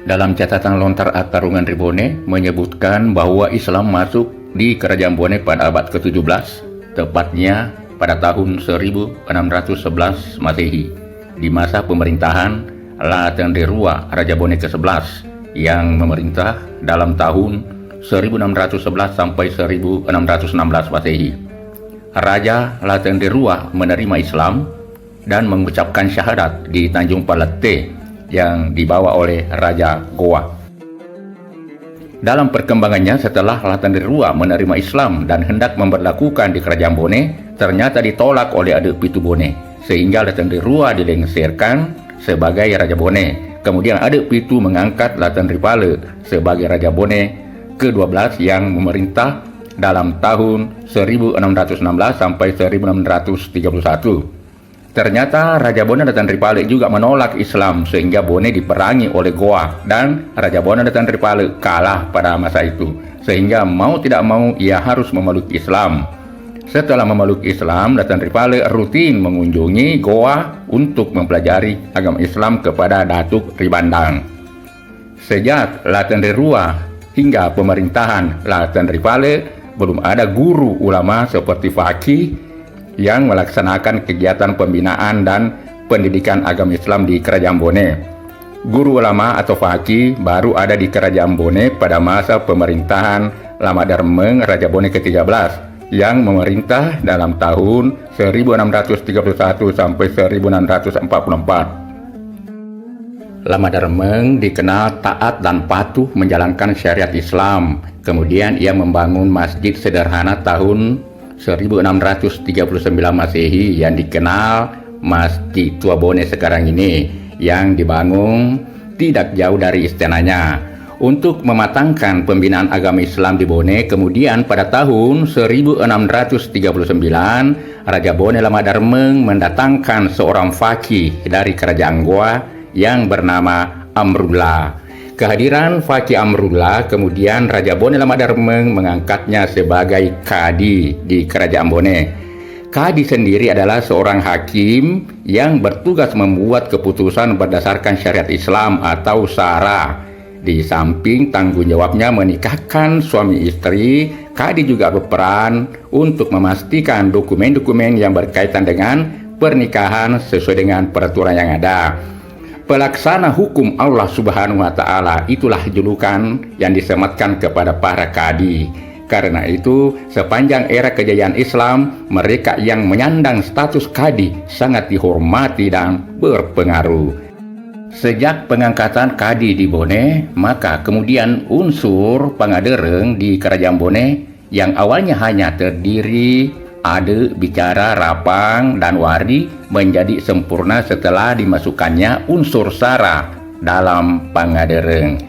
Dalam catatan lontar Atarungan Ribone menyebutkan bahwa Islam masuk di Kerajaan Bone pada abad ke-17, tepatnya pada tahun 1611 Masehi, di masa pemerintahan Latenderua Raja Bone ke-11 yang memerintah dalam tahun 1611 sampai 1616 Masehi. Raja Latenderua menerima Islam dan mengucapkan syahadat di Tanjung Palete yang dibawa oleh Raja Goa. Dalam perkembangannya setelah Latenderua menerima Islam dan hendak memberlakukan di Kerajaan Bone, ternyata ditolak oleh Adik Pitu Bone, sehingga Latenderua dilengserkan sebagai Raja Bone. Kemudian Adik Pitu mengangkat Latenripale sebagai Raja Bone ke-12 yang memerintah dalam tahun 1616 sampai 1631. Ternyata Raja Bone Latenripale juga menolak Islam sehingga Bone diperangi oleh Goa dan Raja Bone Latenripale kalah pada masa itu, sehingga mau tidak mau ia harus memeluk Islam. Setelah memeluk Islam, Latenripale rutin mengunjungi Goa untuk mempelajari agama Islam kepada Datuk Ribandang. Sejak Latenderua hingga pemerintahan Latenripale belum ada guru ulama seperti Fakih yang melaksanakan kegiatan pembinaan dan pendidikan agama Islam di Kerajaan Bone. Guru ulama atau Fakih baru ada di Kerajaan Bone pada masa pemerintahan Lama Darmeng Raja Bone ke-13 yang memerintah dalam tahun 1631 sampai 1644. Lama Darmeng dikenal taat dan patuh menjalankan syariat Islam. Kemudian ia membangun masjid sederhana tahun 1639 Masehi yang dikenal Masjid Tua Bone sekarang ini, yang dibangun tidak jauh dari istananya. Untuk mematangkan pembinaan agama Islam di Bone, kemudian pada tahun 1639 Raja Bone Lama Darmeng mendatangkan seorang fakih dari Kerajaan Goa yang bernama Amrullah. Kehadiran Fakih Amrullah kemudian Raja Bone Lama Darmeng mengangkatnya sebagai kadi di Kerajaan Bone. Kadi sendiri adalah seorang hakim yang bertugas membuat keputusan berdasarkan syariat Islam atau syara. Di samping tanggung jawabnya menikahkan suami istri, kadi juga berperan untuk memastikan dokumen-dokumen yang berkaitan dengan pernikahan sesuai dengan peraturan yang ada. Pelaksana hukum Allah Subhanahu wa Ta'ala, itulah julukan yang disematkan kepada para kadi. Karena itu, sepanjang era kejayaan Islam, mereka yang menyandang status kadi sangat dihormati dan berpengaruh. Sejak pengangkatan kadi di Bone, maka kemudian unsur pangadereng di Kerajaan Bone yang awalnya hanya terdiri Ade, Bicara, Rapang, dan Wari menjadi sempurna setelah dimasukkannya unsur sara dalam pangadereng.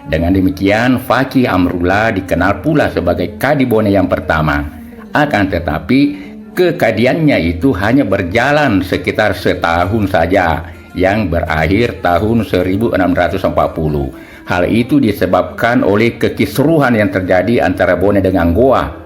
Dengan demikian, Fakih Amrullah dikenal pula sebagai Kadi Bone yang pertama. Akan tetapi, kekadiannya itu hanya berjalan sekitar setahun saja, yang berakhir tahun 1640. Hal itu disebabkan oleh kekisruhan yang terjadi antara Bone dengan Goa.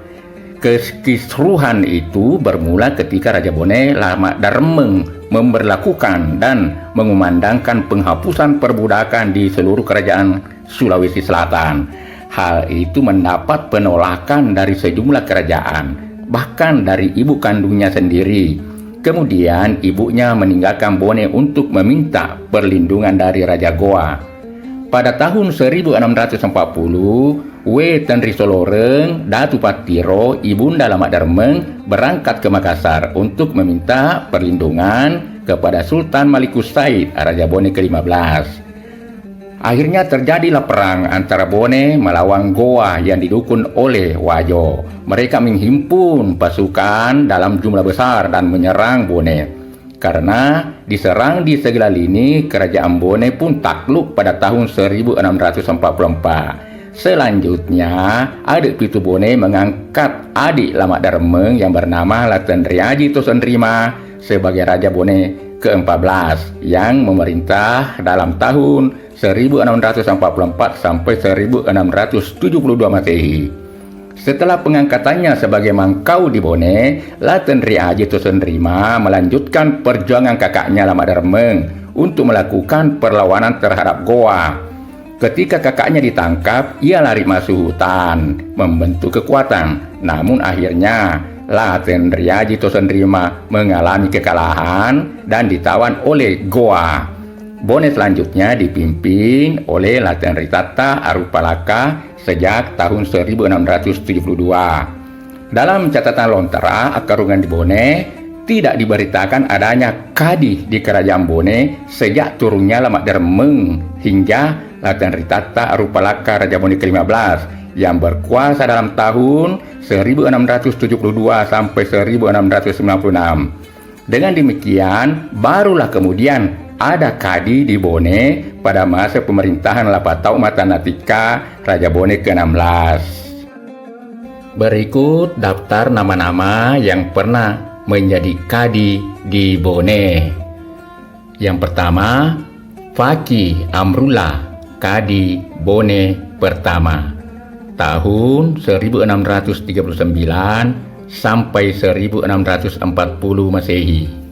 Kekisruhan itu bermula ketika Raja Bone Lama Darmeng memberlakukan dan mengumandangkan penghapusan perbudakan di seluruh kerajaan Sulawesi Selatan. Hal itu mendapat penolakan dari sejumlah kerajaan, bahkan dari ibu kandungnya sendiri. Kemudian ibunya meninggalkan Bone untuk meminta perlindungan dari Raja Goa. Pada tahun 1640, Wetan Risoloreng, Datu Patiro, Ibunda Lama Darmeng berangkat ke Makassar untuk meminta perlindungan kepada Sultan Malikus Said, Raja Bone ke-15. Akhirnya terjadilah perang antara Bone melawan Goa yang didukung oleh Wajo. Mereka menghimpun pasukan dalam jumlah besar dan menyerang Bone. Karena diserang di segala lini, Kerajaan Bone pun takluk pada tahun 1644. Selanjutnya, Adik Pitu Bone mengangkat adik Lama Darmeng yang bernama Latenriaji Tosenrima sebagai Raja Bone ke-14 yang memerintah dalam tahun 1644 sampai 1672 Masehi. Setelah pengangkatannya sebagai mangkau di Bone, Latenriaji Tosenrima melanjutkan perjuangan kakaknya Lama Darmeng untuk melakukan perlawanan terhadap Goa. Ketika kakaknya ditangkap, ia lari masuk hutan, membentuk kekuatan. Namun akhirnya, Laten Riaji Tosendrima mengalami kekalahan dan ditawan oleh Goa. Bone selanjutnya dipimpin oleh Laten Ritata Arupalaka sejak tahun 1672. Dalam catatan Lontara, Akarungan di Bone tidak diberitakan adanya kadi di kerajaan Bone sejak turunnya Lamak Dermeng hingga Laten Ritata Arupalaka Raja Bone ke-15 yang berkuasa dalam tahun 1672 sampai 1696. Dengan demikian, barulah kemudian ada kadi di Bone pada masa pemerintahan Lapatau Matanatika Raja Bone ke-16. Berikut daftar nama-nama yang pernah menjadi kadi di Bone. Yang pertama, Faki Amrullah, Kadi Bone pertama, tahun 1639 sampai 1640 Masehi.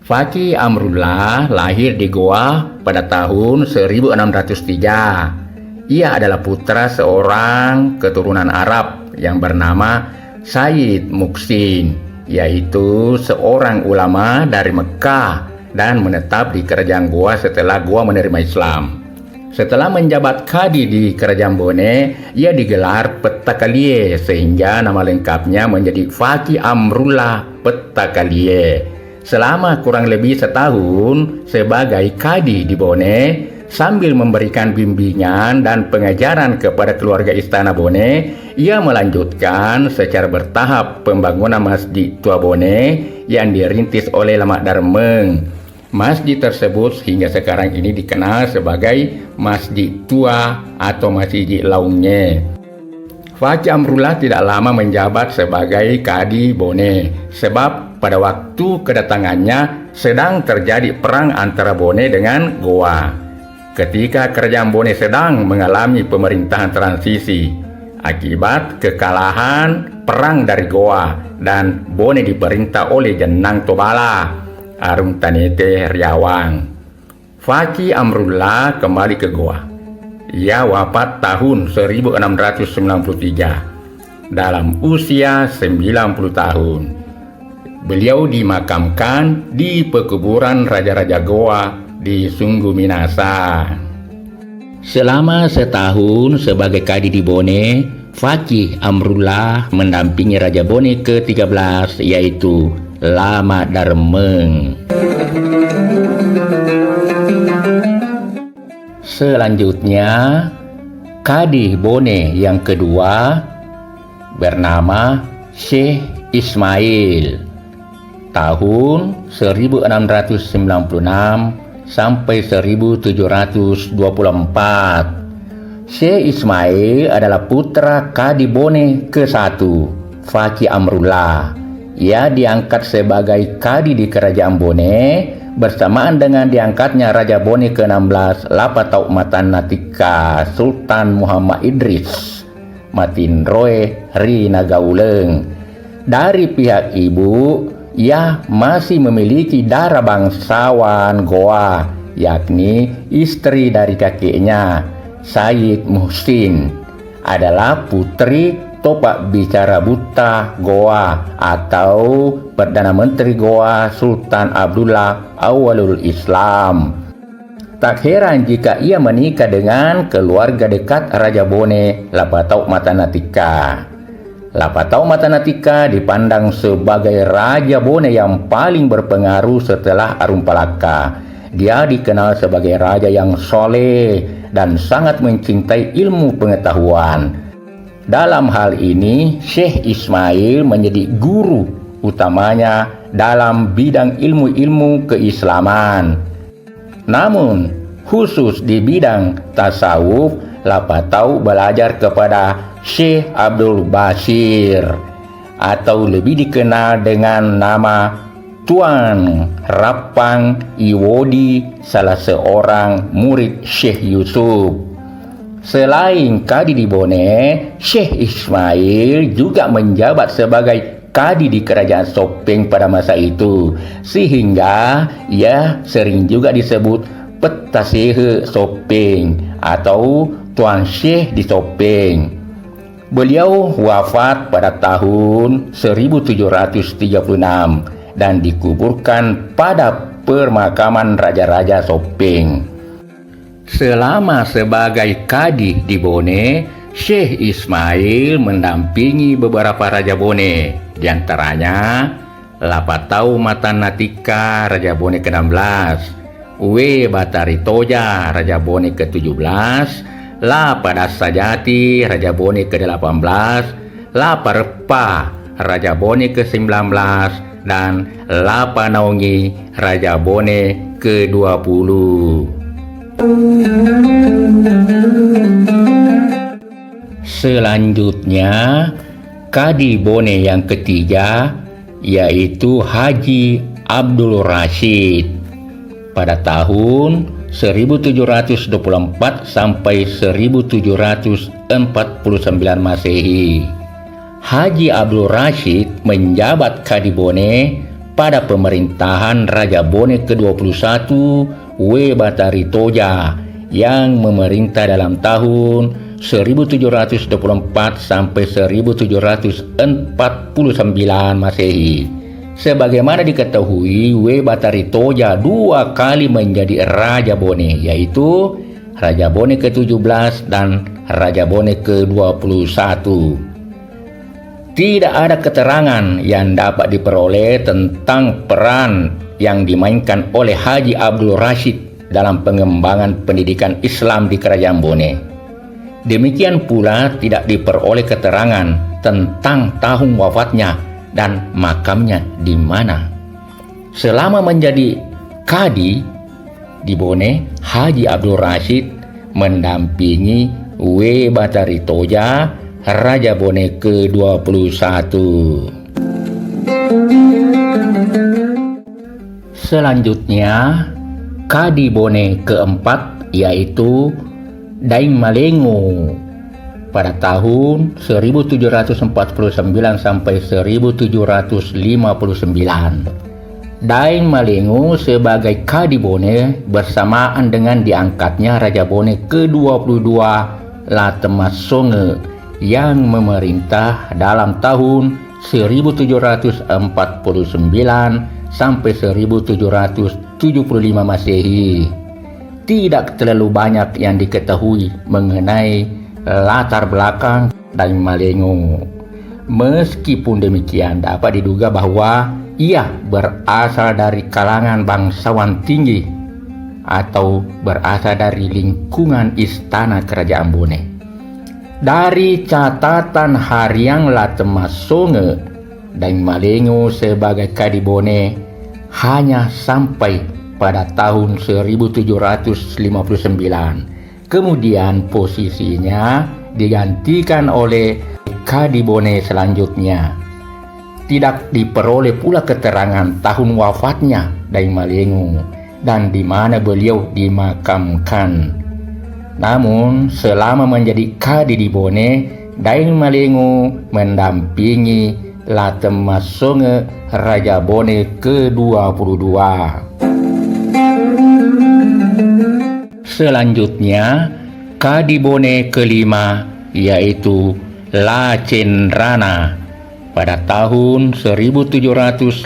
Faki Amrullah lahir di Goa pada tahun 1603. Ia adalah putra seorang keturunan Arab yang bernama Sayyid Muqsin, yaitu seorang ulama dari Mekah dan menetap di kerajaan Goa setelah Goa menerima Islam. Setelah menjabat kadi di kerajaan Bone, ia digelar Petakalie sehingga nama lengkapnya menjadi Faki Amrullah Petakalie. Selama kurang lebih setahun sebagai kadi di Bone, sambil memberikan bimbingan dan pengajaran kepada keluarga istana Bone, ia melanjutkan secara bertahap pembangunan Masjid Tua Bone yang dirintis oleh Lamak Darmeng. Masjid tersebut hingga sekarang ini dikenal sebagai Masjid Tua atau Masjid Laungnya. Faki Amrullah tidak lama menjabat sebagai Kadi Bone, sebab pada waktu kedatangannya sedang terjadi perang antara Bone dengan Goa. Ketika kerajaan Bone sedang mengalami pemerintahan transisi, akibat kekalahan perang dari Goa dan Bone diperintah oleh Jenang Tobala Arum Tanete Riawang. Faki Amrullah kembali ke Goa. Ia wafat tahun 1693 dalam usia 90 tahun. Beliau dimakamkan di pekuburan Raja-Raja Goa di Sungguh Minasa. Selama setahun sebagai Kadi di Bone, Faki Amrullah mendampingi Raja Bone ke-13 yaitu Lamak Darmeng. Selanjutnya, Kadi Bone yang kedua bernama Syekh Ismail, tahun 1696 sampai 1724. Syekh Ismail adalah putra Kadi Bone ke-1, Faki Amrullah. Ia diangkat sebagai Kadi di kerajaan Bone bersamaan dengan diangkatnya Raja Bone ke-16 Lapatau Matanatika Sultan Muhammad Idris Matinroe Ri Nagauleng. Dari pihak ibu, ia masih memiliki darah bangsawan Goa, yakni istri dari kakeknya, Sayyid Muhsin, adalah putri Topak Bicara Buta Goa atau Perdana Menteri Goa Sultan Abdullah Awalul Islam. Tak heran jika ia menikah dengan keluarga dekat Raja Bone, Lapatau Matanatika. Lapatau Matanatika dipandang sebagai Raja Bone yang paling berpengaruh setelah Arumpalaka. Dia dikenal sebagai raja yang soleh dan sangat mencintai ilmu pengetahuan. Dalam hal ini, Syekh Ismail menjadi guru utamanya dalam bidang ilmu-ilmu keislaman. Namun, khusus di bidang tasawuf, Lapatau belajar kepada Syekh Abdul Basir atau lebih dikenal dengan nama Tuan Rapang Iwodi, salah seorang murid Syekh Yusuf. Selain Kadi di Bone, Syekh Ismail juga menjabat sebagai kadi di kerajaan Sopeng pada masa itu, sehingga ia sering juga disebut Petasehe Sopeng atau Tuan Syekh di Sopeng. Beliau wafat pada tahun 1736 dan dikuburkan pada permakaman Raja-Raja Sopeng. Selama sebagai kadi di Bone, Syekh Ismail mendampingi beberapa Raja Bone, di antaranya Lapatau Matanatika Raja Bone ke-16, Uwe Batari Toja Raja Bone ke-17, Lapadasajati Raja Bone ke-18, Laparepa Raja Bone ke-19, dan Lapanaungi Raja Bone ke-20. Selanjutnya, kadi Bone yang ketiga yaitu Haji Abdul Rashid pada tahun 1724 sampai 1749 Masehi. Haji Abdul Rashid menjabat kadi Bone pada pemerintahan Raja Bone ke-21 W. Batari Toja yang memerintah dalam tahun 1724 sampai 1749 Masehi. Sebagaimana diketahui, W. Batari Toja 2 kali menjadi Raja Bone, yaitu Raja Bone ke-17 dan Raja Bone ke-21. Tidak ada keterangan yang dapat diperoleh tentang peran yang dimainkan oleh Haji Abdul Rashid dalam pengembangan pendidikan Islam di Kerajaan Bone. Demikian pula tidak diperoleh keterangan tentang tahun wafatnya dan makamnya di mana. Selama menjadi kadi di Bone, Haji Abdul Rashid mendampingi W. Batari Toja, Raja Bone ke-21. Selanjutnya, kadi Bone keempat yaitu Daeng Malengo pada tahun 1749 sampai 1759. Daeng Malengo sebagai kadi Bone bersamaan dengan diangkatnya Raja Bone ke-22 Latemas Songe yang memerintah dalam tahun 1749 sampai 1775 Masehi. Tidak terlalu banyak yang diketahui mengenai latar belakang Daeng Malengo. Meskipun demikian, dapat diduga bahwa ia berasal dari kalangan bangsawan tinggi atau berasal dari lingkungan istana Kerajaan Bone. Dari catatan harian Latemas Songe, Daeng Malengo sebagai kadi Bone hanya sampai pada tahun 1759. Kemudian posisinya digantikan oleh kadi Bone selanjutnya. Tidak diperoleh pula keterangan tahun wafatnya Daeng Malengo dan di mana beliau dimakamkan. Namun selama menjadi kadi di Bone, Daeng Malengo mendampingi Latemas Songe Raja Bone ke-22. Selanjutnya, kadi Bone kelima yaitu La Cendrana pada tahun 1759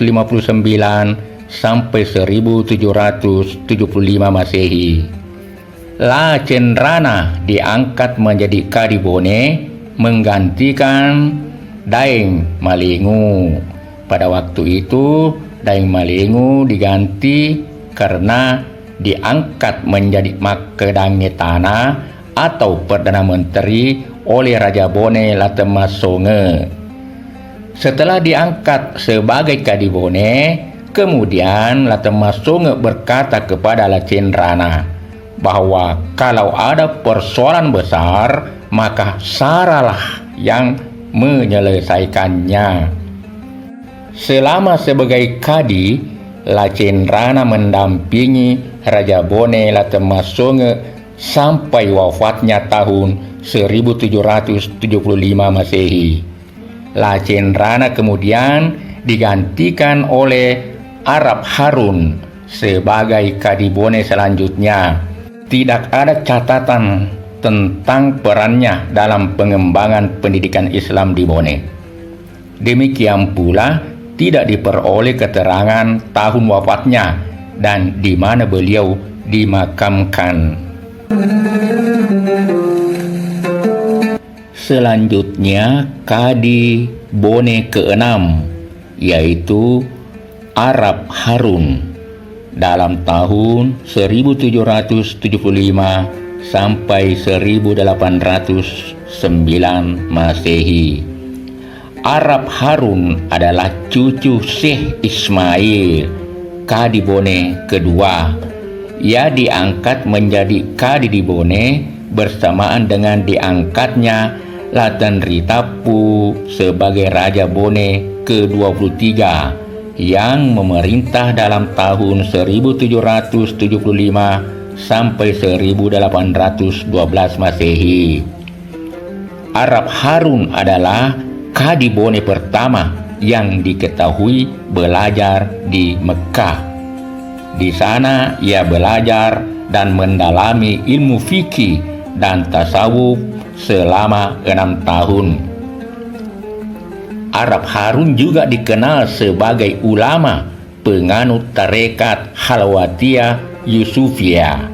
sampai 1775 Masehi. La Cendrana diangkat menjadi kadi Bone menggantikan Daeng Malengo. Pada waktu itu Daeng Malengo diganti karena diangkat menjadi Makedange Tanah atau Perdana Menteri oleh Raja Bone Latemas Songe. Setelah diangkat sebagai kadi Bone, kemudian Latemas Songe berkata kepada La Cendrana bahwa kalau ada persoalan besar, maka Saralah yang menyelesaikannya. Selama sebagai kadi, La Cendrana mendampingi Raja Bone Latemas Songe sampai wafatnya tahun 1775 Masehi. La Cendrana kemudian digantikan oleh Arab Harun sebagai kadibone selanjutnya. Tidak ada catatan tentang perannya dalam pengembangan pendidikan Islam di Bone. Demikian pula tidak diperoleh keterangan tahun wafatnya dan di mana beliau dimakamkan. Selanjutnya Kadi Bone ke-6, yaitu Arab Harun dalam tahun 1775 sampai 1809 Masehi. Arab Harun adalah cucu Syekh Ismail, Kadi Bone kedua. Ia diangkat menjadi Kadi di Bone bersamaan dengan diangkatnya Laten Ritapu sebagai Raja Bone ke-23 yang memerintah dalam tahun 1775 sampai 1812 Masehi. Arab Harun adalah Kadi Bone pertama yang diketahui belajar di Mekkah. Di sana ia belajar dan mendalami ilmu fikih dan tasawuf selama 6 tahun. Arab Harun juga dikenal sebagai ulama penganut tarekat Halwatiyah Yusufiyah.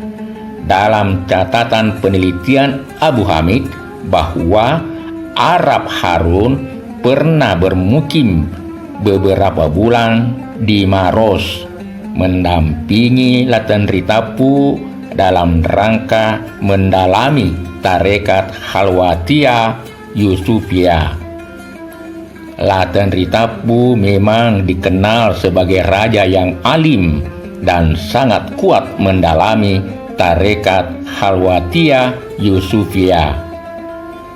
Dalam catatan penelitian Abu Hamid bahwa Arab Harun pernah bermukim beberapa bulan di Maros mendampingi Laten Ritapu dalam rangka mendalami tarekat Halwatiyah Yusufiyah. Laten Ritapu memang dikenal sebagai raja yang alim dan sangat kuat mendalami tarekat Halwatiyah Yusufiyah.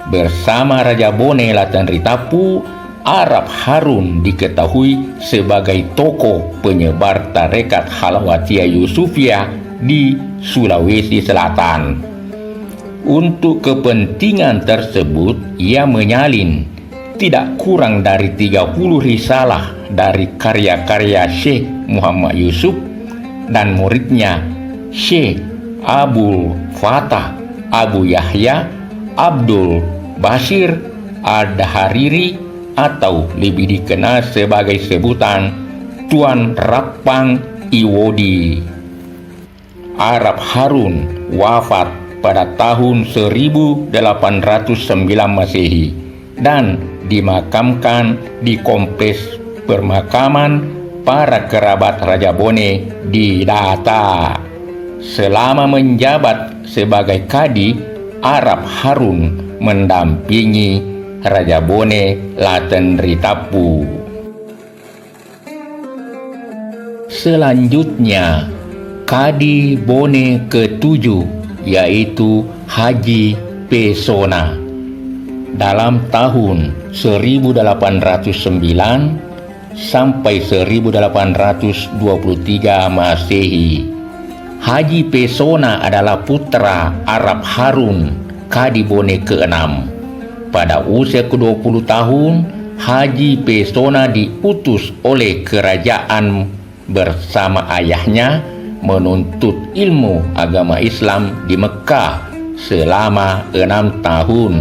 Bersama Raja Bone Laten Ritapu, Arab Harun diketahui sebagai tokoh penyebar tarekat Halwatiyah Yusufiyah di Sulawesi Selatan. Untuk kepentingan tersebut, ia menyalin tidak kurang dari 30 risalah dari karya-karya Syekh Muhammad Yusuf dan muridnya Syekh Abdul Fattah Abu Yahya Abdul Bashir Ad-Hariri atau lebih dikenal sebagai sebutan Tuan Rapang Iwodi. Arab Harun wafat pada tahun 1809 Masehi dan dimakamkan di kompleks permakaman para kerabat Raja Bone di Data. Selama menjabat sebagai Kadi, Arab Harun mendampingi Raja Bone Laten Ritapu. Selanjutnya Kadi Bone ke-7, yaitu Haji Pesona dalam tahun 1809 sampai 1823 Masehi. Haji Pesona adalah putra Arab Harun, Kadi Bone ke-6. Pada usia ke-20 tahun, Haji Pesona diutus oleh kerajaan bersama ayahnya menuntut ilmu agama Islam di Mekkah selama 6 tahun.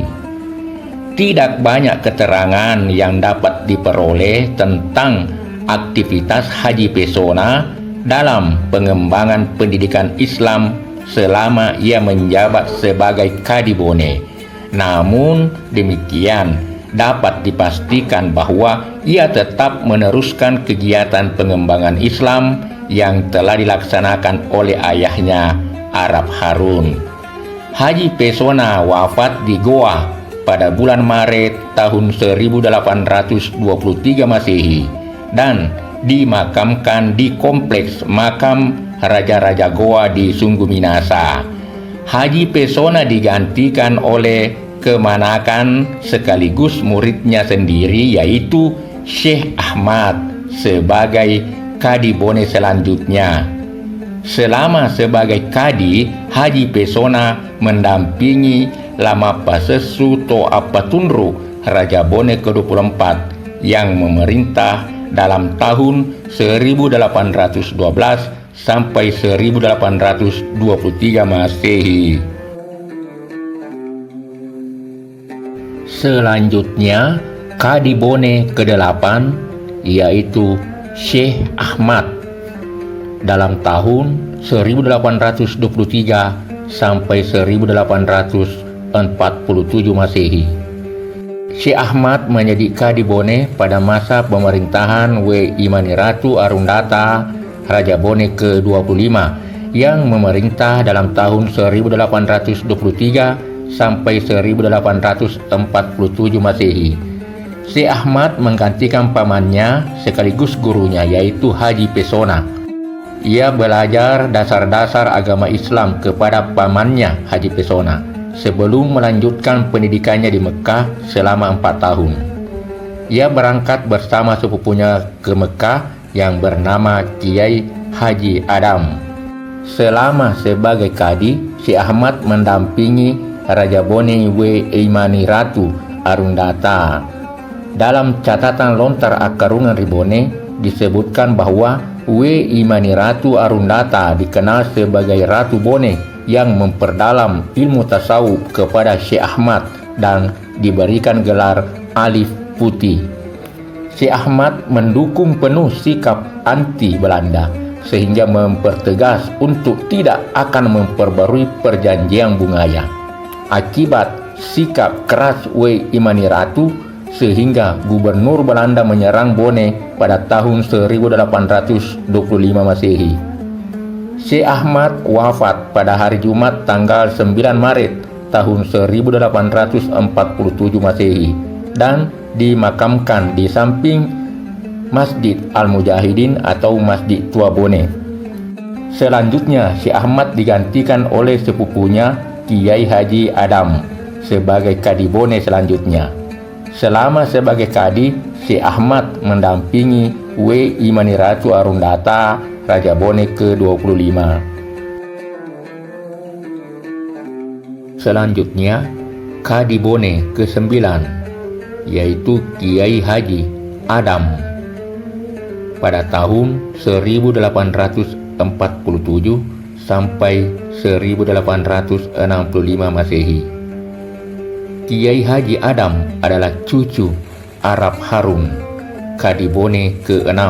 Tidak banyak keterangan yang dapat diperoleh tentang aktivitas Haji Pesona dalam pengembangan pendidikan Islam selama ia menjabat sebagai Kadi Bone. Namun demikian, dapat dipastikan bahwa ia tetap meneruskan kegiatan pengembangan Islam yang telah dilaksanakan oleh ayahnya Arab Harun. Haji Pesona wafat di Goa pada bulan Maret tahun 1823 Masehi dan dimakamkan di kompleks makam Raja-Raja Goa di Sungguh Minasa. Haji Pesona digantikan oleh kemanakan sekaligus muridnya sendiri, yaitu Syekh Ahmad sebagai Kadi Bone selanjutnya. Selama sebagai Kadi, Haji Pesona mendampingi Lama Pasesu Toa Patunru Raja Bone ke-24 yang memerintah dalam tahun 1812 sampai 1823 Masehi. Selanjutnya, Kadi Bone ke-8 yaitu Syekh Ahmad dalam tahun 1823 sampai 1847 Masehi. Syekh Ahmad menjadi Kadi Bone pada masa pemerintahan W. Imaniratu Arundata, Raja Bone ke-25 yang memerintah dalam tahun 1823 sampai 1847 Masehi. Syekh Ahmad menggantikan pamannya sekaligus gurunya yaitu Haji Pesona. Ia belajar dasar-dasar agama Islam kepada pamannya Haji Pesona sebelum melanjutkan pendidikannya di Mekah selama 4 tahun. Ia berangkat bersama sepupunya ke Mekah yang bernama Kiai Haji Adam. Selama sebagai kadi, Syekh Ahmad mendampingi Raja Bone W. Imaniratu Arundata. Dalam catatan lontar Akarungan Ribone disebutkan bahwa W. Imaniratu Arundata dikenal sebagai Ratu Bone yang memperdalam ilmu tasawuf kepada Syekh Ahmad dan diberikan gelar Alif Putih. Syekh Ahmad mendukung penuh sikap anti Belanda sehingga mempertegas untuk tidak akan memperbarui perjanjian Bungaya. Akibat sikap keras W. Imaniratu sehingga Gubernur Belanda menyerang Bone pada tahun 1825 Masehi. Syekh Ahmad wafat pada hari Jumat tanggal 9 Maret tahun 1847 Masehi dan dimakamkan di samping Masjid Al-Mujahidin atau Masjid Tua Bone. Selanjutnya Syekh Ahmad digantikan oleh sepupunya Kiai Haji Adam sebagai Kadi Bone selanjutnya. Selama sebagai kadi, Syekh Ahmad mendampingi W. Imaniratu Arundata, Raja Bone ke-25. Selanjutnya, Kadi Bone ke-9, yaitu Kiai Haji Adam. Pada tahun 1847 sampai 1865 Masehi. Kiai Haji Adam adalah cucu Arab Harun, Kadi Bone ke-6.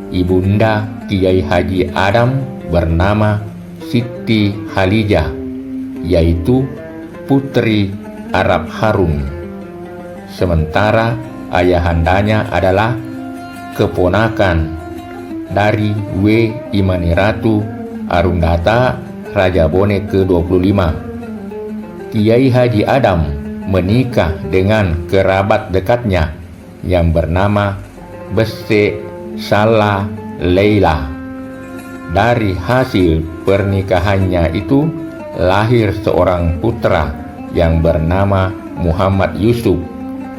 Ibunda Kiai Haji Adam bernama Siti Halijah, yaitu putri Arab Harun. Sementara ayahandanya adalah keponakan dari W. Imaniratu Arundata, Raja Bone ke-25. Kiai Haji Adam menikah dengan kerabat dekatnya yang bernama Bese Salah Leila. Dari hasil pernikahannya itu lahir seorang putra yang bernama Muhammad Yusuf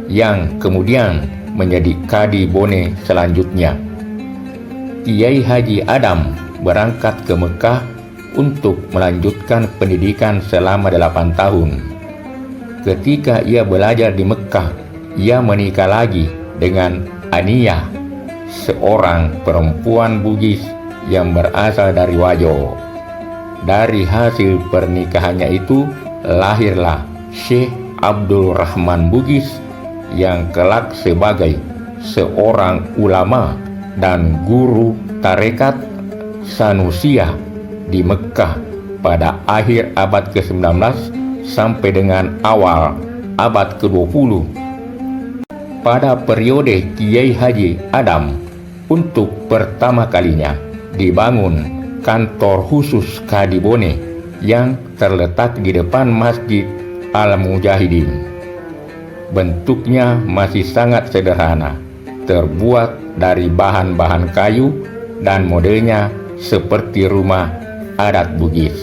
yang kemudian menjadi Kadi Bone selanjutnya. Kiai Haji Adam berangkat ke Mekah untuk melanjutkan pendidikan selama 8 tahun. Ketika ia belajar di Mekah, ia menikah lagi dengan Aniyah, seorang perempuan Bugis yang berasal dari Wajo. Dari hasil pernikahannya itu lahirlah Syekh Abdul Rahman Bugis yang kelak sebagai seorang ulama dan guru tarekat Sanusiyah di Mekah pada akhir abad ke-19 sampai dengan awal abad ke-20. Pada periode Kiai Haji Adam, untuk pertama kalinya dibangun kantor khusus Kadi Bone yang terletak di depan Masjid Al-Mujahidin. Bentuknya masih sangat sederhana, terbuat dari bahan-bahan kayu dan modelnya seperti rumah adat Bugis.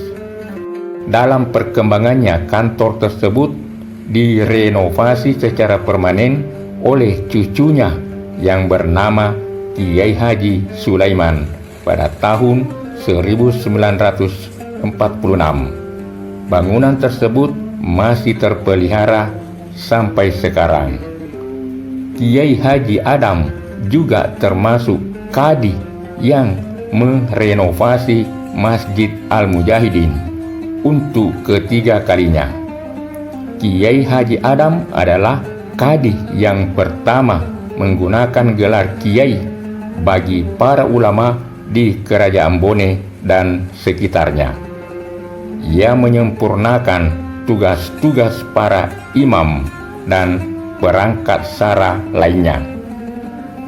Dalam perkembangannya, kantor tersebut direnovasi secara permanen oleh cucunya yang bernama Kiai Haji Sulaiman pada tahun 1946. Bangunan tersebut masih terpelihara sampai sekarang. Kiai Haji Adam juga termasuk kadi yang merenovasi Masjid Al-Mujahidin untuk ketiga kalinya. Kiai Haji Adam adalah kadi yang pertama menggunakan gelar kiai bagi para ulama di Kerajaan Bone dan sekitarnya. Ia menyempurnakan tugas-tugas para imam dan perangkat sara lainnya.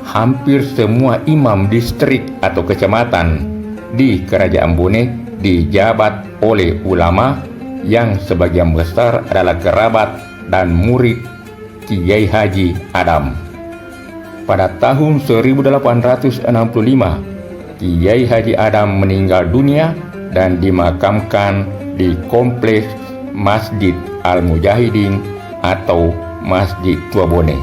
Hampir semua imam distrik atau kecamatan di Kerajaan Bone dijabat oleh ulama yang sebagian besar adalah kerabat dan murid Kiai Haji Adam. Pada tahun 1865, Kiai Haji Adam meninggal dunia dan dimakamkan di kompleks Masjid Al-Mujahidin atau Masjid Tua Bone.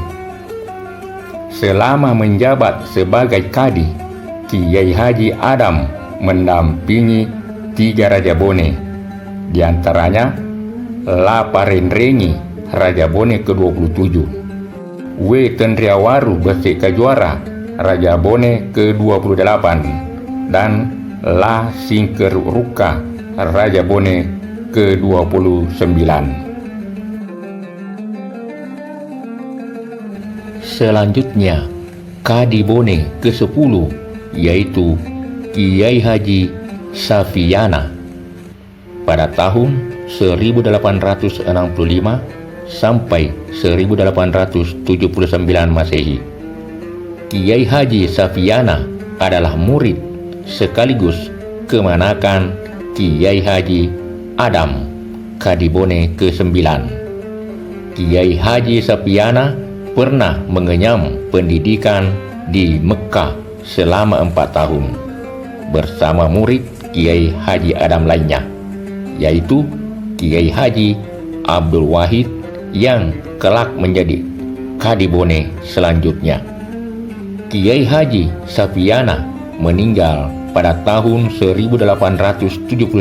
Selama menjabat sebagai kadi, Kiai Haji Adam mendampingi 3 Raja Bone, di antaranya La Parendrengi, Raja Bone ke-27, W. Tendriawaru Besik Kajuara, Raja Bone ke-28, dan La Singkeruka, Raja Bone ke-29. Selanjutnya, Kadi Bone ke-10 yaitu Kiai Haji Safiana pada tahun 1865 sampai 1879 Masehi. Kiai Haji Safiana adalah murid sekaligus kemanakan Kiai Haji Adam, Kadi Bone ke-9. Kiai Haji Safiana pernah mengenyam pendidikan di Mekah selama 4 tahun bersama murid Kiai Haji Adam lainnya, yaitu Kiai Haji Abdul Wahid yang kelak menjadi Kadi Bone selanjutnya. Kiai Haji Safiana meninggal pada tahun 1879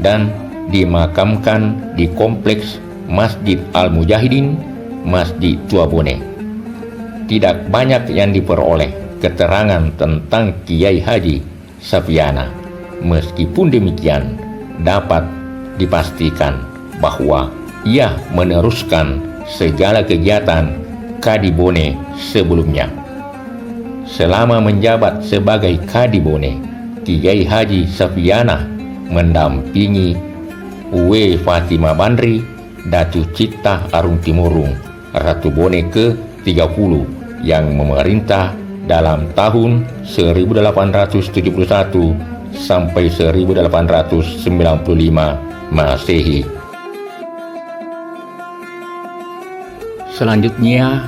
dan dimakamkan di kompleks Masjid Al-Mujahidin, Masjid Tua Bone. Tidak banyak yang diperoleh keterangan tentang Kiai Haji Safiana. Meskipun demikian, dapat dipastikan bahwa ia meneruskan segala kegiatan Kadi Bone sebelumnya. Selama menjabat sebagai Kadi Bone, Kiai Haji Safiana mendampingi W. Fatima Bandri, Datu Cipta Arung Timurung, Ratu Bone ke-30 yang memerintah dalam tahun 1871 sampai 1895 Masehi. Selanjutnya,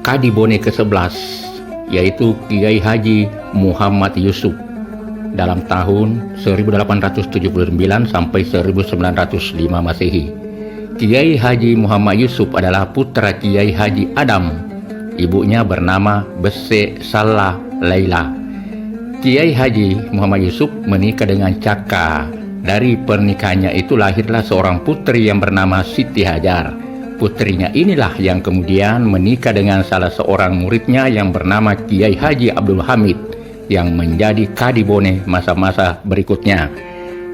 Kadi Bone ke-11 yaitu Kiai Haji Muhammad Yusuf dalam tahun 1879 sampai 1905 Masehi. Kiai Haji Muhammad Yusuf adalah putra Kiai Haji Adam. Ibunya bernama Besek Salah Laila. Kiai Haji Muhammad Yusuf menikah dengan Caka. Dari pernikahannya itu lahirlah seorang putri yang bernama Siti Hajar. Putrinya inilah yang kemudian menikah dengan salah seorang muridnya yang bernama Kiai Haji Abdul Hamid yang menjadi Kadi Bone masa-masa berikutnya.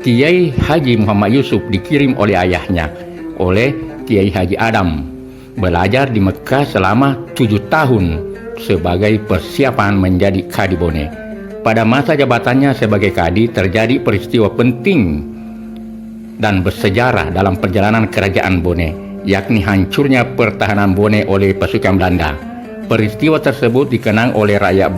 Kiai Haji Muhammad Yusuf dikirim oleh ayahnya, oleh Kiai Haji Adam, belajar di Mekah selama 7 tahun sebagai persiapan menjadi Kadi Bone. Pada masa jabatannya sebagai Kadi terjadi peristiwa penting dan bersejarah dalam perjalanan kerajaan Bone, yakni hancurnya pertahanan Bone oleh pasukan Belanda. Peristiwa tersebut dikenang oleh rakyat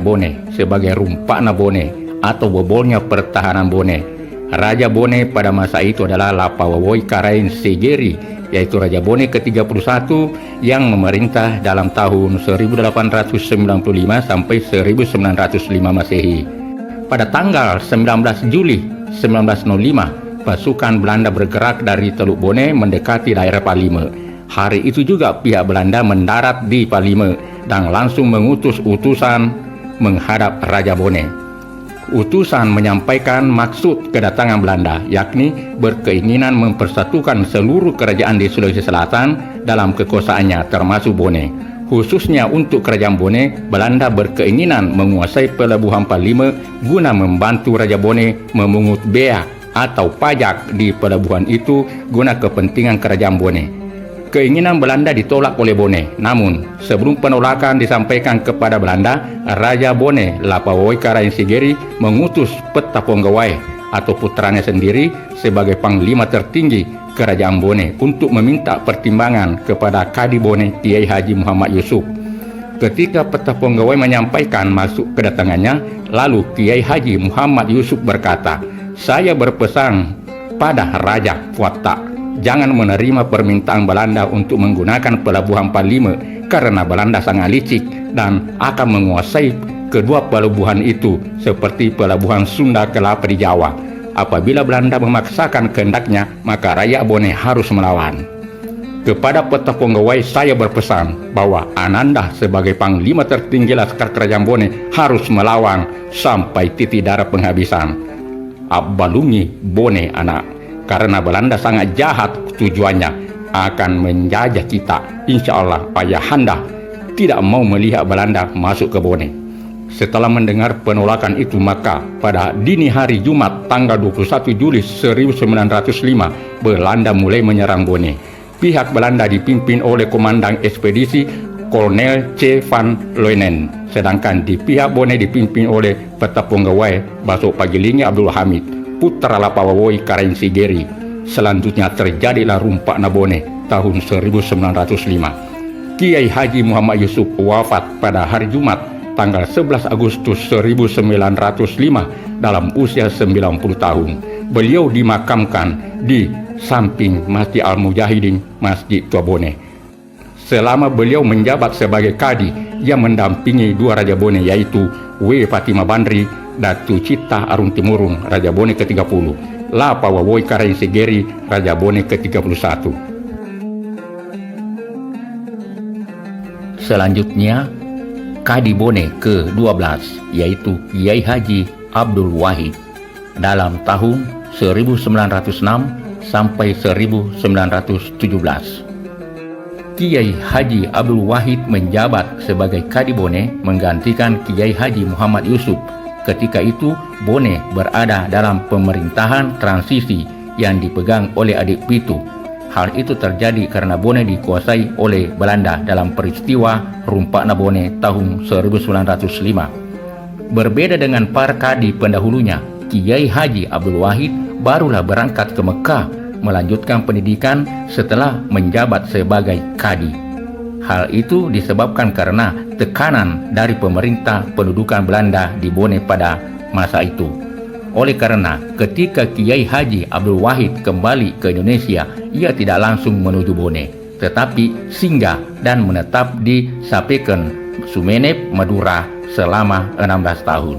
Bone sebagai Rumpakna Bone atau bobolnya pertahanan Bone. Raja Bone pada masa itu adalah Lapawawoi Karain Segeri, yaitu Raja Bone ke-31 yang memerintah dalam tahun 1895 sampai 1905 Masehi. Pada tanggal 19 Juli 1905, pasukan Belanda bergerak dari Teluk Bone mendekati daerah Palime. Hari itu juga pihak Belanda mendarat di Palime dan langsung mengutus utusan menghadap Raja Bone. Utusan menyampaikan maksud kedatangan Belanda, yakni berkeinginan mempersatukan seluruh kerajaan di Sulawesi Selatan dalam kekuasaannya termasuk Bone. Khususnya untuk Kerajaan Bone, Belanda berkeinginan menguasai Pelabuhan Palima guna membantu Raja Bone memungut bea atau pajak di pelabuhan itu guna kepentingan Kerajaan Bone. Keinginan Belanda ditolak oleh Bone, namun sebelum penolakan disampaikan kepada Belanda, Raja Bone Lapawoi Karaengsigeri mengutus Peta Ponggawai atau putranya sendiri sebagai panglima tertinggi Kerajaan Bone untuk meminta pertimbangan kepada Kadi Bone Kiai Haji Muhammad Yusuf. Ketika Peta Ponggawai menyampaikan maksud kedatangannya, lalu Kiai Haji Muhammad Yusuf berkata, "Saya berpesan pada Raja Fuata, jangan menerima permintaan Belanda untuk menggunakan Pelabuhan Palima karena Belanda sangat licik dan akan menguasai kedua pelabuhan itu seperti Pelabuhan Sunda Kelapa di Jawa. Apabila Belanda memaksakan kehendaknya, maka rakyat Bone harus melawan. Kepada Peta Ponggawai saya berpesan bahwa Ananda sebagai panglima tertinggi Laskar Kerajaan Bone harus melawan sampai titik darah penghabisan. Abbalungi Bone anak, karena Belanda sangat jahat tujuannya akan menjajah kita. Insya Allah Ayahanda tidak mau melihat Belanda masuk ke Bone." Setelah mendengar penolakan itu, maka pada dini hari Jumat tanggal 21 Juli 1905 Belanda mulai menyerang Bone. Pihak Belanda dipimpin oleh Komandan Ekspedisi Kolonel C. van Loenen, sedangkan di pihak Bone dipimpin oleh Peta Ponggawai Basok Pagilingi Abdul Hamid, putra Lapawoi Karaengsigeri. Selanjutnya terjadilah Rumpakna Bone tahun 1905. Kiai Haji Muhammad Yusuf wafat pada hari Jumat tanggal 11 Agustus 1905 dalam usia 90 tahun. Beliau dimakamkan di samping Masjid Al-Mujahidin, Masjid Tua Bone. Selama beliau menjabat sebagai kadi, ia mendampingi dua Raja Bone, yaitu W. Fatima Bandri, Datu Cita Arung Timurung, Raja Bone ke-30, Lapawoi Karaengsigeri, Raja Bone ke-31. Selanjutnya, Kadi Bone ke-12, yaitu Kiai Haji Abdul Wahid dalam tahun 1906 sampai 1917. Kiai Haji Abdul Wahid menjabat sebagai Kadi Bone menggantikan Kiai Haji Muhammad Yusuf. Ketika itu Bone berada dalam pemerintahan transisi yang dipegang oleh adik Pitu. Hal itu terjadi karena Bone dikuasai oleh Belanda dalam peristiwa Rumpakna Bone tahun 1905. Berbeda dengan para kadi pendahulunya, Kiai Haji Abdul Wahid barulah berangkat ke Mekah melanjutkan pendidikan setelah menjabat sebagai kadi. Hal itu disebabkan karena tekanan dari pemerintah pendudukan Belanda di Bone pada masa itu. Oleh karena ketika Kiai Haji Abdul Wahid kembali ke Indonesia, ia tidak langsung menuju Bone, tetapi singgah dan menetap di Sapeken, Sumeneb, Madura selama 16 tahun.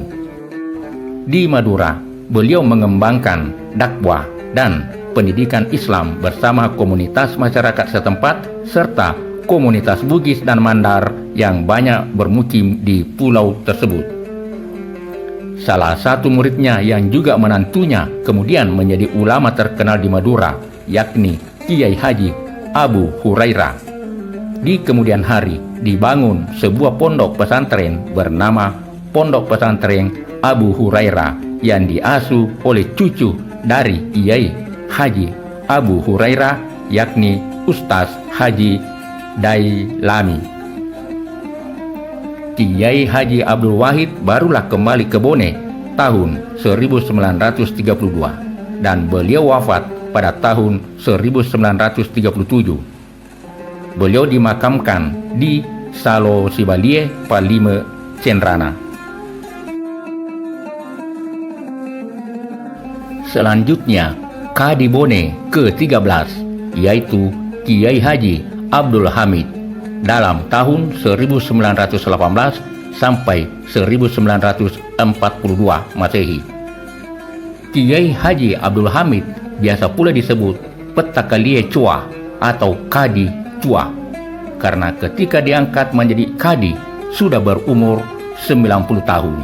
Di Madura, beliau mengembangkan dakwah dan pendidikan Islam bersama komunitas masyarakat setempat serta komunitas Bugis dan Mandar yang banyak bermukim di pulau tersebut. Salah satu muridnya yang juga menantunya kemudian menjadi ulama terkenal di Madura, yakni Kiai Haji Abu Hurairah. Di kemudian hari dibangun sebuah pondok pesantren bernama Pondok Pesantren Abu Hurairah yang diasuh oleh cucu dari Kiai Haji Abu Hurairah, yakni Ustaz Haji Dailami. Kiai Haji Abdul Wahid barulah kembali ke Bone tahun 1932 dan beliau wafat pada tahun 1937. Beliau dimakamkan di Salo Sibalie, Palime, Cenrana. Selanjutnya, Kadi Bone ke-13, yaitu Kiai Haji Abdul Hamid dalam tahun 1918 sampai 1942 Masehi. Kiai Haji Abdul Hamid biasa pula disebut Petakalie Chua atau Kadi Chua karena ketika diangkat menjadi kadi sudah berumur 90 tahun.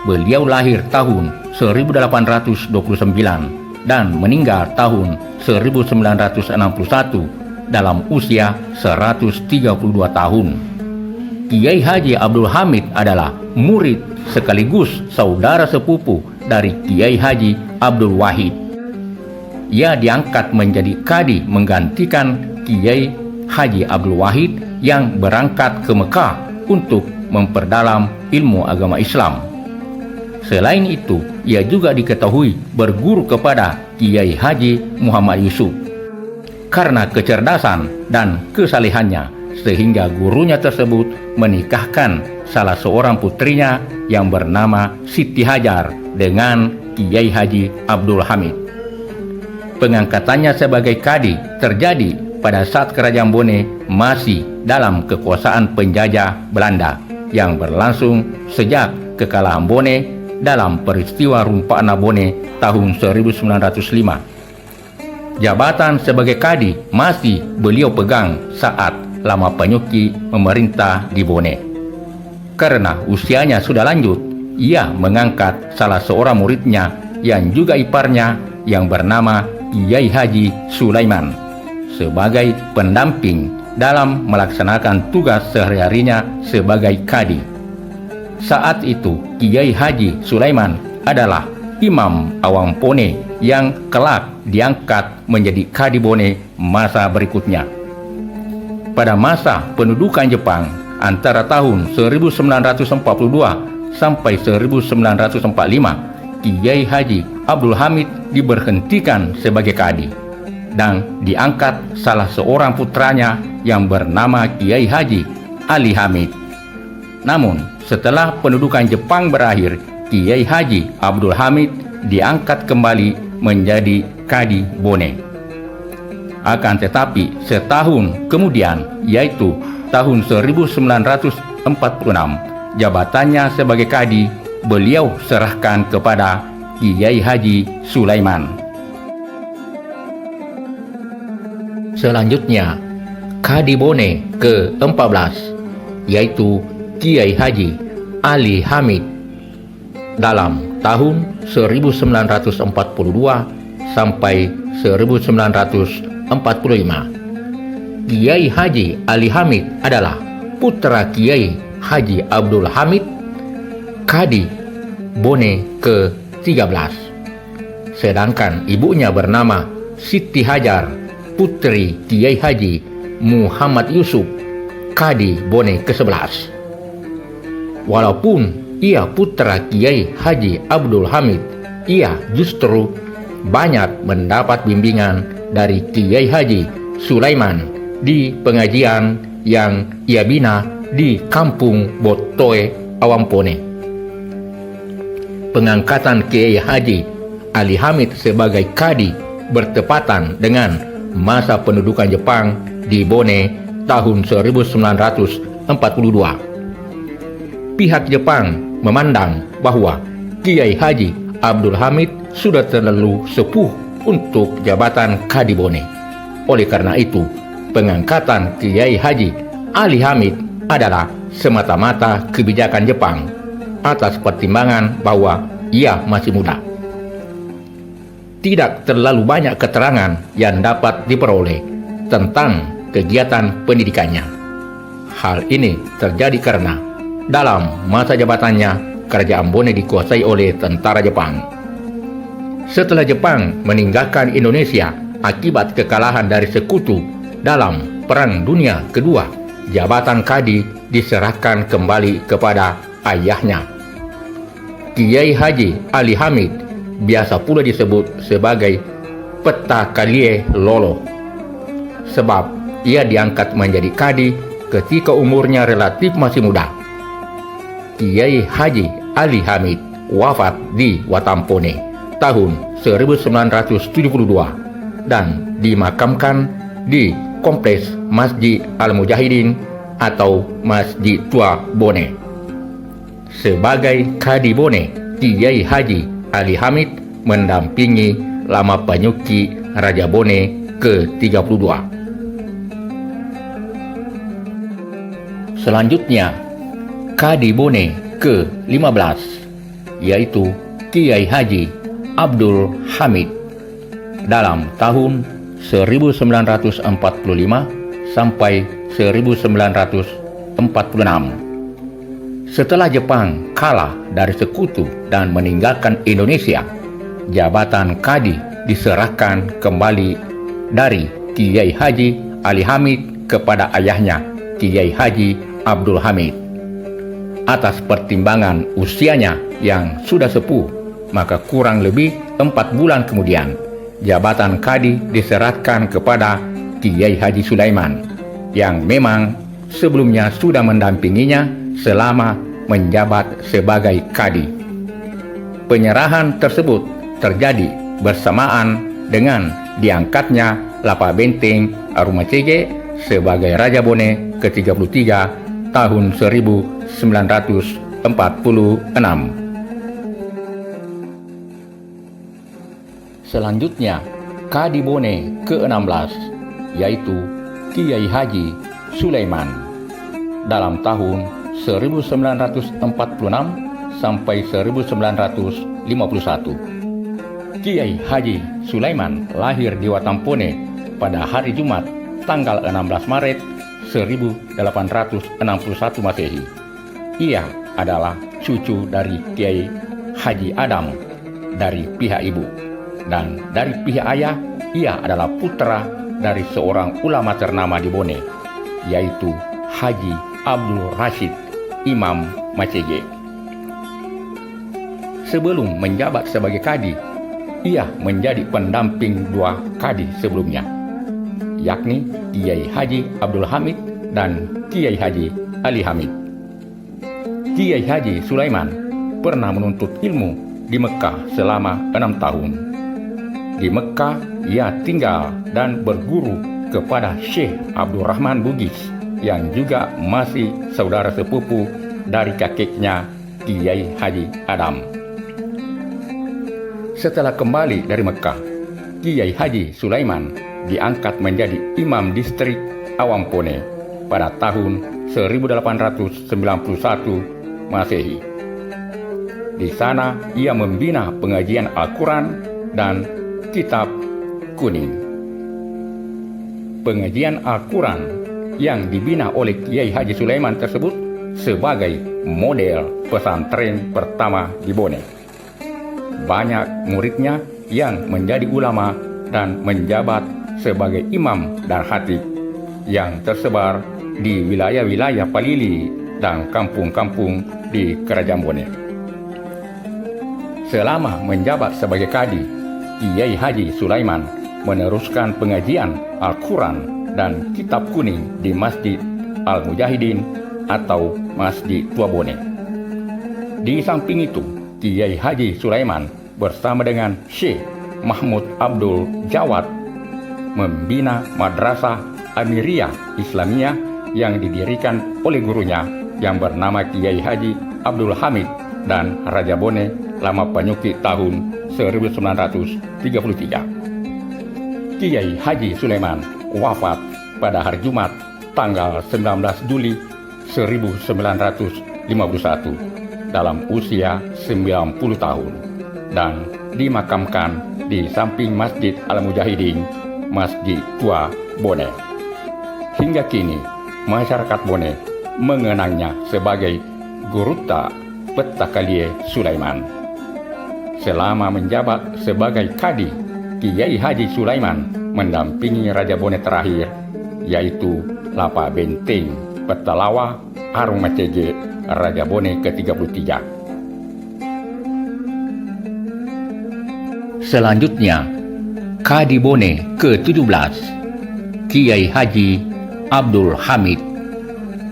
beliau lahir tahun 1829 dan meninggal tahun 1961 dalam usia 132 tahun. Kiai Haji Abdul Hamid adalah murid sekaligus saudara sepupu dari Kiai Haji Abdul Wahid. Ia diangkat menjadi kadi menggantikan Kiai Haji Abdul Wahid yang berangkat ke Mekah untuk memperdalam ilmu agama Islam. Selain itu, ia juga diketahui berguru kepada Kiai Haji Muhammad Yusuf. Karena kecerdasan dan kesalehannya, sehingga gurunya tersebut menikahkan salah seorang putrinya yang bernama Siti Hajar dengan Kiai Haji Abdul Hamid. Pengangkatannya sebagai kadi terjadi pada saat Kerajaan Bone masih dalam kekuasaan penjajah Belanda yang berlangsung sejak kekalahan Bone dalam peristiwa Rumpana Bone tahun 1905. Jabatan sebagai kadi masih beliau pegang saat Lama Penyuki memerintah di Bone. Karena usianya sudah lanjut, ia mengangkat salah seorang muridnya yang juga iparnya yang bernama Kiai Haji Sulaiman sebagai pendamping dalam melaksanakan tugas sehari-harinya sebagai kadi. Saat itu Kiai Haji Sulaiman adalah Imam Awam Bone yang kelak diangkat menjadi kadi Bone masa berikutnya. Pada masa pendudukan Jepang antara tahun 1942 sampai 1945, Kiai Haji Abdul Hamid diberhentikan sebagai kadi dan diangkat salah seorang putranya yang bernama Kiai Haji Ali Hamid. Namun, setelah pendudukan Jepang berakhir, Kiai Haji Abdul Hamid diangkat kembali menjadi kadi Bone. Akan tetapi, setahun kemudian, yaitu tahun 1946, jabatannya sebagai kadi beliau serahkan kepada Kiai Haji Sulaiman. Selanjutnya, kadi Bone ke-14, yaitu Kiai Haji Ali Hamid dalam tahun 1942 sampai 1945. Kiai Haji Ali Hamid adalah putra Kiai Haji Abdul Hamid, kadi Bone ke-13. Sedangkan ibunya bernama Siti Hajar, putri Kiai Haji Muhammad Yusuf, kadi Bone ke-11. Walaupun ia putra Kiai Haji Abdul Hamid, ia justru banyak mendapat bimbingan dari Kiai Haji Sulaiman di pengajian yang ia bina di Kampung Botoe, Awam Bone. Pengangkatan Kiai Haji Ali Hamid sebagai kadi bertepatan dengan masa pendudukan Jepang di Bone tahun 1942. Pihak Jepang memandang bahwa Kiai Haji Abdul Hamid sudah terlalu sepuh untuk jabatan kadi Bone. Oleh karena itu, pengangkatan Kiai Haji Ali Hamid adalah semata-mata kebijakan Jepang atas pertimbangan bahwa ia masih muda. Tidak terlalu banyak keterangan yang dapat diperoleh tentang kegiatan pendidikannya. Hal ini terjadi karena dalam masa jabatannya, Kerajaan Bone dikuasai oleh tentara Jepang. Setelah Jepang meninggalkan Indonesia akibat kekalahan dari sekutu dalam Perang Dunia Kedua, jabatan kadi diserahkan kembali kepada ayahnya. Kiai Haji Ali Hamid biasa pula disebut sebagai Peta Kalie Lolo, sebab ia diangkat menjadi kadi ketika umurnya relatif masih muda. Kiai Haji Ali Hamid wafat di Watampone tahun 1972 dan dimakamkan di Kompleks Masjid Al-Mujahidin atau Masjid Tua Bone. Sebagai kadi Bone, Kiai Haji Ali Hamid mendampingi Lama Penyuki Raja Bone ke-32. Selanjutnya, kadi Bone ke-15, yaitu Kiai Haji Abdul Hamid dalam tahun 1945 sampai 1946. Setelah Jepang kalah dari sekutu dan meninggalkan Indonesia, jabatan Kadi diserahkan kembali dari Kiai Haji Ali Hamid kepada ayahnya, Kiai Haji Abdul Hamid. Atas pertimbangan usianya yang sudah sepuh, maka kurang lebih 4 bulan kemudian, jabatan Kadi diserahkan kepada Kiai Haji Sulaiman, yang memang sebelumnya sudah mendampinginya selama menjabat sebagai Kadi. Penyerahan tersebut terjadi bersamaan dengan diangkatnya Lapa Benteng Arumacege sebagai Raja Bone ke-33 tahun 1946. Selanjutnya, Kadi Bone ke-16 yaitu Kiai Haji Sulaiman dalam tahun 1946 sampai 1951. Kiai Haji Sulaiman lahir di Watampone pada hari Jumat tanggal 16 Maret 1861 Masehi. Ia adalah cucu dari Kiai Haji Adam dari pihak ibu, dan dari pihak ayah ia adalah putra dari seorang ulama ternama di Bone, yaitu Haji Abdul Rashid Imam Macege. Sebelum menjabat sebagai Kadi, ia menjadi pendamping 2 Kadi sebelumnya, yakni Kiai Haji Abdul Hamid dan Kiai Haji Ali Hamid. Kiai Haji Sulaiman pernah menuntut ilmu di Mekah selama 6 tahun. Di Mekah, ia tinggal dan berguru kepada Syekh Abdul Rahman Bugis, yang juga masih saudara sepupu dari kakeknya Kiai Haji Adam. Setelah kembali dari Mekah, Kiai Haji Sulaiman diangkat menjadi Imam Distrik Awampone pada tahun 1891 Masehi. Di sana ia membina pengajian Al-Quran dan Kitab Kuning. Pengajian Al-Quran yang dibina oleh Kiai Haji Sulaiman tersebut sebagai model pesantren pertama di Bone. Banyak muridnya yang menjadi ulama dan menjabat sebagai imam dan khatib yang tersebar di wilayah-wilayah Palili dan kampung-kampung di Kerajaan Bone. Selama menjabat sebagai Kadi, Kiai Haji Sulaiman meneruskan pengajian Al-Quran dan Kitab Kuning di Masjid Al-Mujahidin atau Masjid Tua Bone. Di samping itu, Kiai Haji Sulaiman bersama dengan Syekh Mahmud Abdul Jawad membina Madrasah Amiriyah Islamiyah yang didirikan oleh gurunya yang bernama Kiai Haji Abdul Hamid dan Raja Bone Lama Panyuki tahun 1933. Kiai Haji Sulaiman wafat pada hari Jumat tanggal 19 Juli 1951 dalam usia 90 tahun dan dimakamkan di samping Masjid Al-Mujahidin, Masjid Tua Bone. Hingga kini, masyarakat Bone mengenangnya sebagai Guruta Petakalie Sulaiman. Selama menjabat sebagai Kadi, Kiai Haji Sulaiman mendampingi Raja Bone terakhir, yaitu Lapa Benteng Petalawa Arumacege Raja Bone ke-33. Selanjutnya, Kadi Bone ke-17, Kiai Haji Abdul Hamid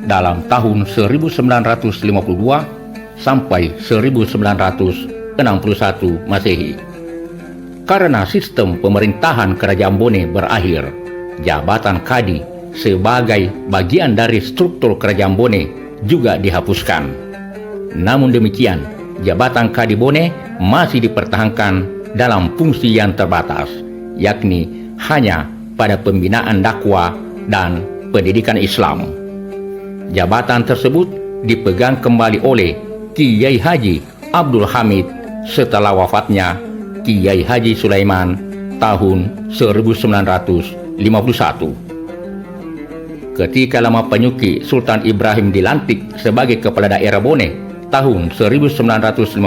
dalam tahun 1952 sampai 1961 Masehi. Karena sistem pemerintahan Kerajaan Bone berakhir, jabatan Kadi sebagai bagian dari struktur Kerajaan Bone juga dihapuskan. Namun demikian, jabatan Kadi Bone masih dipertahankan dalam fungsi yang terbatas, yakni hanya pada pembinaan dakwah dan pendidikan Islam. Jabatan tersebut dipegang kembali oleh Kiai Haji Abdul Hamid setelah wafatnya Kiai Haji Sulaiman tahun 1951. Ketika lama penyuki Sultan Ibrahim dilantik sebagai kepala daerah Bone tahun 1957,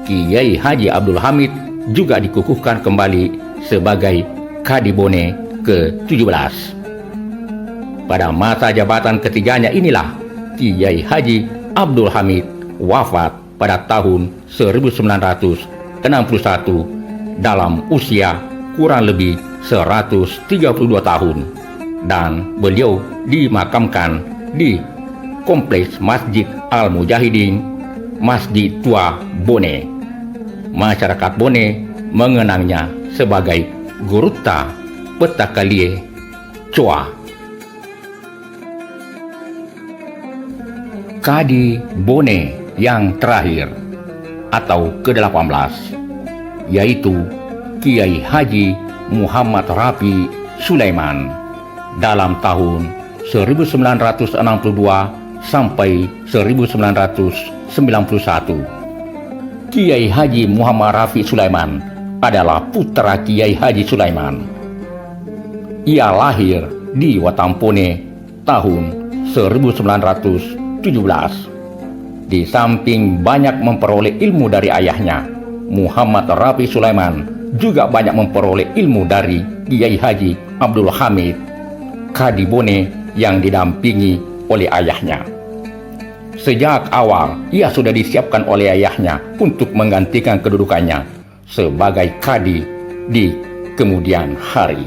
Kiai Haji Abdul Hamid juga dikukuhkan kembali sebagai Kadi Bone ke-17. Pada masa jabatan ketiganya inilah Kiai Haji Abdul Hamid wafat pada tahun 1961 dalam usia kurang lebih 132 tahun. Dan beliau dimakamkan di Kompleks Masjid Al-Mujahidin, Masjid Tua Bone. Masyarakat Bone mengenangnya sebagai Guruta Petakalie Choa. Kadi Bone yang terakhir atau ke-18 yaitu Kiai Haji Muhammad Rafi Sulaiman dalam tahun 1962 sampai 1991. Kiai Haji Muhammad Rafi Sulaiman adalah putra Kiai Haji Sulaiman. Ia lahir di Watampone tahun 1917. Di samping banyak memperoleh ilmu dari ayahnya, Muhammad Rafi Sulaiman juga banyak memperoleh ilmu dari Kiai Haji Abdul Hamid Kadi Bone yang didampingi oleh ayahnya. Sejak awal, ia sudah disiapkan oleh ayahnya untuk menggantikan kedudukannya sebagai kadi di kemudian hari.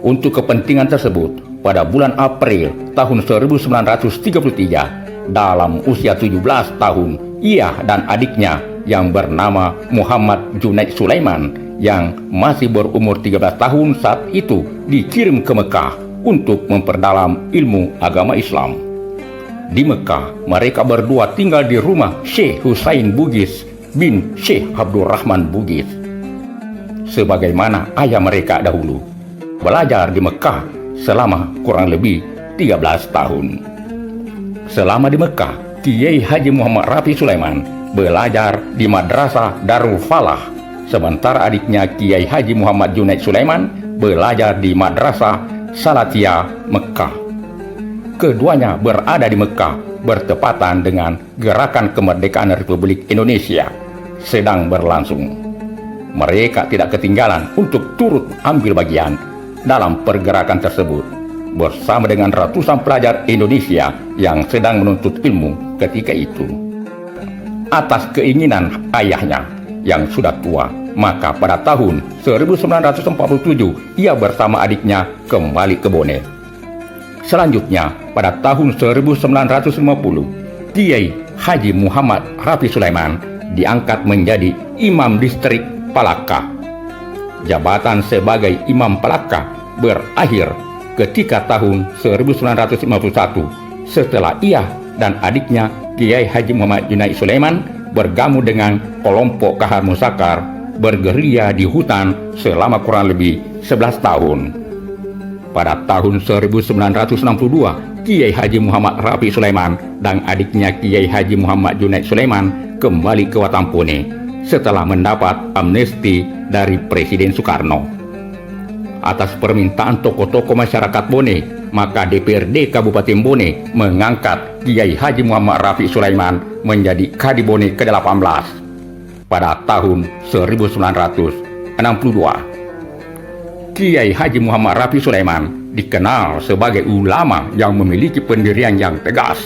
Untuk kepentingan tersebut, pada bulan April tahun 1933, dalam usia 17 tahun, ia dan adiknya yang bernama Muhammad Junaid Sulaiman yang masih berumur 13 tahun saat itu dikirim ke Mekah untuk memperdalam ilmu agama Islam. Di Mekah, mereka berdua tinggal di rumah Syekh Husain Bugis bin Syekh Abdurrahman Bugis. Sebagaimana ayah mereka dahulu, belajar di Mekah selama kurang lebih 13 tahun. Selama di Mekah, Kiai Haji Muhammad Rafi Sulaiman belajar di Madrasah Darul Falah, sementara adiknya Kiai Haji Muhammad Junaid Sulaiman belajar di Madrasah Salatia Mekah. Keduanya berada di Mekah bertepatan dengan gerakan kemerdekaan Republik Indonesia sedang berlangsung. Mereka tidak ketinggalan untuk turut ambil bagian dalam pergerakan tersebut bersama dengan ratusan pelajar Indonesia yang sedang menuntut ilmu ketika itu. Atas keinginan ayahnya yang sudah tua, maka pada tahun 1947 ia bersama adiknya kembali ke Bone. Selanjutnya, pada tahun 1950, Kiai Haji Muhammad Rafi Sulaiman diangkat menjadi Imam Distrik Palaka. Jabatan sebagai Imam Palaka berakhir ketika tahun 1951 setelah ia dan adiknya Kiai Haji Muhammad Junaid Sulaiman bergabung dengan kelompok Kahar Musakar bergerilya di hutan selama kurang lebih 11 tahun. Pada tahun 1962, Kiai Haji Muhammad Rafi Sulaiman dan adiknya Kiai Haji Muhammad Junaid Sulaiman kembali ke Watampone setelah mendapat amnesti dari Presiden Soekarno. Atas permintaan tokoh-tokoh masyarakat Bone, maka DPRD Kabupaten Bone mengangkat Kiai Haji Muhammad Rafi Sulaiman menjadi Kadi Bone ke-18 pada tahun 1962. Kiai Haji Muhammad Rafi Sulaiman dikenal sebagai ulama yang memiliki pendirian yang tegas.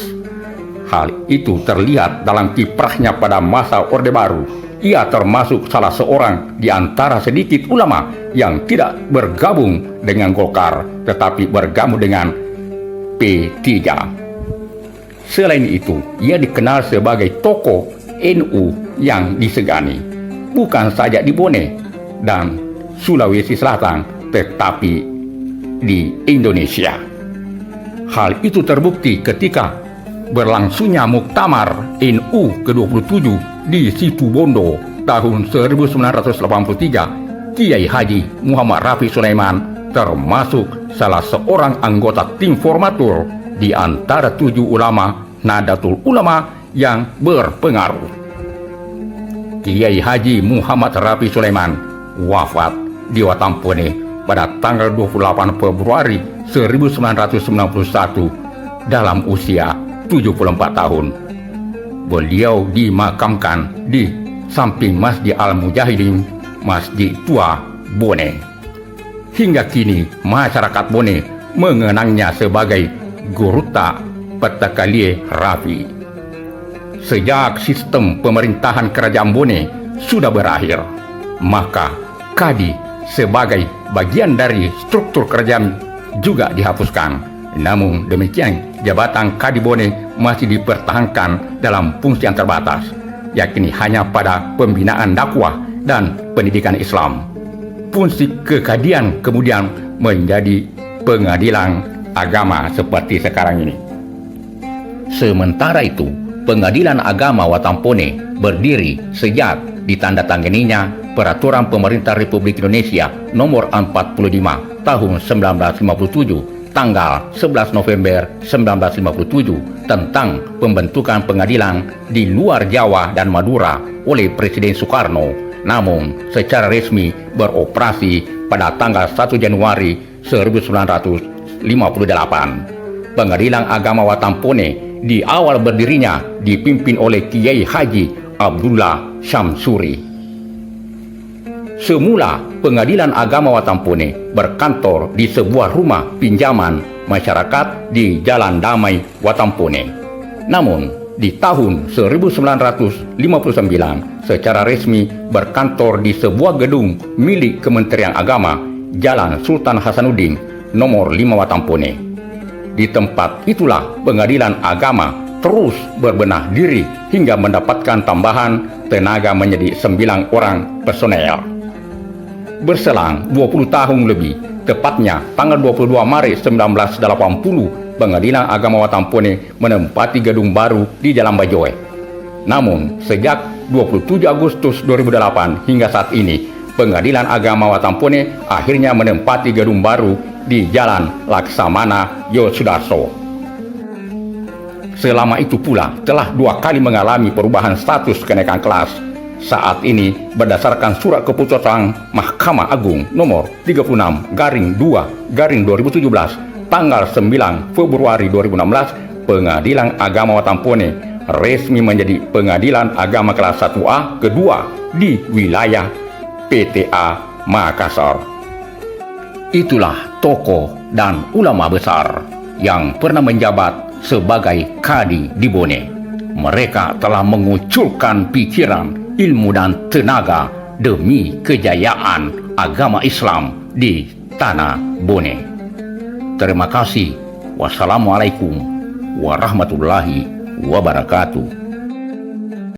Hal itu terlihat dalam kiprahnya pada masa Orde Baru. Ia termasuk salah seorang di antara sedikit ulama yang tidak bergabung dengan Golkar, tetapi bergabung dengan P3. Selain itu, ia dikenal sebagai tokoh NU yang disegani, bukan saja di Bone dan Sulawesi Selatan, tetapi di Indonesia. Hal itu terbukti ketika berlangsungnya Muktamar NU ke-27 di Situbondo tahun 1983. Kiai Haji Muhammad Rafi Sulaiman termasuk salah seorang anggota tim formatur di antara 7 ulama Nahdlatul Ulama yang berpengaruh. Kiai Haji Muhammad Rafi Sulaiman wafat di Watampone pada tanggal 28 Februari 1991 dalam usia 74 tahun. Beliau dimakamkan di samping Masjid Al-Mujahidin, Masjid Tua Bone. Hingga kini masyarakat Bone mengenangnya sebagai Guruta Petakalie Rafi. Sejak sistem pemerintahan Kerajaan Bone sudah berakhir, maka Kadi sebagai bagian dari struktur kerajaan juga dihapuskan. Namun demikian, jabatan Kadi Bone masih dipertahankan dalam fungsi yang terbatas, yakni hanya pada pembinaan dakwah dan pendidikan Islam. Fungsi kekadian kemudian menjadi pengadilan agama seperti sekarang ini. Sementara itu, Pengadilan Agama Watampone berdiri sejak ditandatanganinya Peraturan Pemerintah Republik Indonesia Nomor 45 Tahun 1957 tanggal 11 November 1957 tentang pembentukan pengadilan di luar Jawa dan Madura oleh Presiden Soekarno, namun secara resmi beroperasi pada tanggal 1 Januari 1958. Pengadilan Agama Watampone di awal berdirinya dipimpin oleh Kiai Haji Abdullah Syamsuri. Semula Pengadilan Agama Watampone berkantor di sebuah rumah pinjaman masyarakat di Jalan Damai, Watampone. Namun, di tahun 1959 secara resmi berkantor di sebuah gedung milik Kementerian Agama, Jalan Sultan Hasanuddin, nomor 5 Watampone. Di tempat itulah Pengadilan Agama terus berbenah diri hingga mendapatkan tambahan tenaga menjadi 9 orang personel. Berselang 20 tahun lebih, tepatnya tanggal 22 Maret 1980, Pengadilan Agama Watampone menempati gedung baru di Jalan Bajoe. Namun, sejak 27 Agustus 2008 hingga saat ini, Pengadilan Agama Watampone akhirnya menempati gedung baru di Jalan Laksamana Yosudarso. Selama itu pula telah 2 kali mengalami perubahan status kenaikan kelas. Saat ini berdasarkan surat keputusan Mahkamah Agung nomor 36/2/2017 tanggal 9 Februari 2016, Pengadilan Agama Watampone resmi menjadi Pengadilan Agama kelas 1A kedua di wilayah PTA Makassar. Itulah tokoh dan ulama besar yang pernah menjabat sebagai Kadi di Bone. Mereka telah mengucurkan pikiran, ilmu dan tenaga demi kejayaan agama Islam di tanah Bone. Terima kasih. Wassalamualaikum warahmatullahi wabarakatuh.